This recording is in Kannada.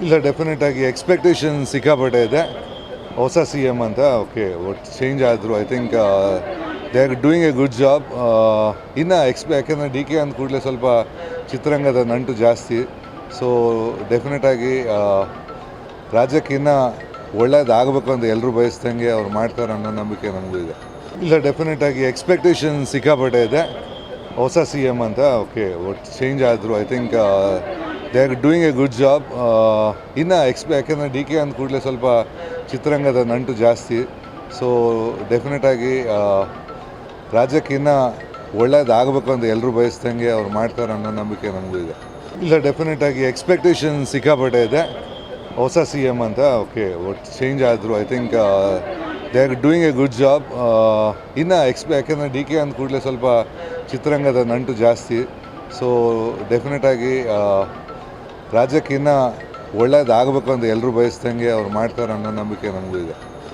ಇಲ್ಲ, ಡೆಫಿನೆಟ್ ಆಗಿ ಎಕ್ಸ್ಪೆಕ್ಟೇಷನ್ ಸಿಕ್ಕಾಪಟ್ಟೆ ಇದೆ. ಹೊಸ ಸಿ ಎಮ್ ಅಂತ ಓಕೆ ಒಟ್ಟು ಚೇಂಜ್ ಆದರು. I think they are doing A good job. ಇನ್ನು ಯಾಕೆಂದರೆ ಡಿ ಕೆ ಅಂದ ಕೂಡಲೇ ಸ್ವಲ್ಪ ಚಿತ್ರರಂಗದ ನಂಟು ಜಾಸ್ತಿ. ಸೊ ಡೆಫಿನೆಟ್ ಆಗಿ ರಾಜ್ಯಕ್ಕೆ ಇನ್ನೂ ಒಳ್ಳೇದಾಗಬೇಕು ಅಂತ ಎಲ್ಲರೂ ಬಯಸ್ದಂಗೆ ಅವ್ರು ಮಾಡ್ತಾರೆ ಅನ್ನೋ ನಂಬಿಕೆ ನಮಗೂ ಇದೆ. ಇಲ್ಲ, ಡೆಫಿನೆಟ್ ಆಗಿ ಎಕ್ಸ್ಪೆಕ್ಟೇಷನ್ ಸಿಕ್ಕಾಪಟ್ಟೆ ಇದೆ. ಹೊಸ ಸಿ ಎಮ್ ಅಂತ ಓಕೆ ಒಟ್ಟು ಚೇಂಜ್ ಆದರು. I think they are doing A good job. ಇನ್ನು ಯಾಕೆಂದರೆ ಡಿ ಕೆ ಅಂದ ಕೂಡಲೇ ಸ್ವಲ್ಪ ಚಿತ್ರರಂಗದ ನಂಟು ಜಾಸ್ತಿ. ಸೊ ಡೆಫಿನೆಟ್ ಆಗಿ ರಾಜ್ಯಕ್ಕೆ ಇನ್ನೂ ಒಳ್ಳೇದಾಗಬೇಕು ಅಂತ ಎಲ್ಲರೂ ಬಯಸ್ದಂಗೆ ಅವ್ರು ಮಾಡ್ತಾರೆ ಅನ್ನೋ ನಂಬಿಕೆ ನಮಗೂ ಇದೆ. ಇಲ್ಲ, ಡೆಫಿನೆಟ್ ಆಗಿ ಎಕ್ಸ್ಪೆಕ್ಟೇಷನ್ ಸಿಕ್ಕಾಪಟ್ಟೆ ಇದೆ. ಹೊಸ ಸಿ ಎಮ್ ಅಂತ ಓಕೆ ಒಟ್ಟು ಚೇಂಜ್ ಆದರು. I think they are doing A good job. ಇನ್ನು ಯಾಕೆಂದರೆ ಡಿ ಕೆ ಅಂದ ಕೂಡಲೇ ಸ್ವಲ್ಪ ಚಿತ್ರರಂಗದ ನಂಟು ಜಾಸ್ತಿ. ಸೊ ಡೆಫಿನೆಟ್ ಆಗಿ ರಾಜ್ಯಕ್ಕೆ ಇನ್ನೂ ಒಳ್ಳೇದಾಗಬೇಕು ಅಂತ ಎಲ್ಲರೂ ಬಯಸ್ದಂಗೆ ಅವ್ರು ಮಾಡ್ತಾರೆ ಅನ್ನೋ ನಂಬಿಕೆ ನಮಗೂ ಇದೆ.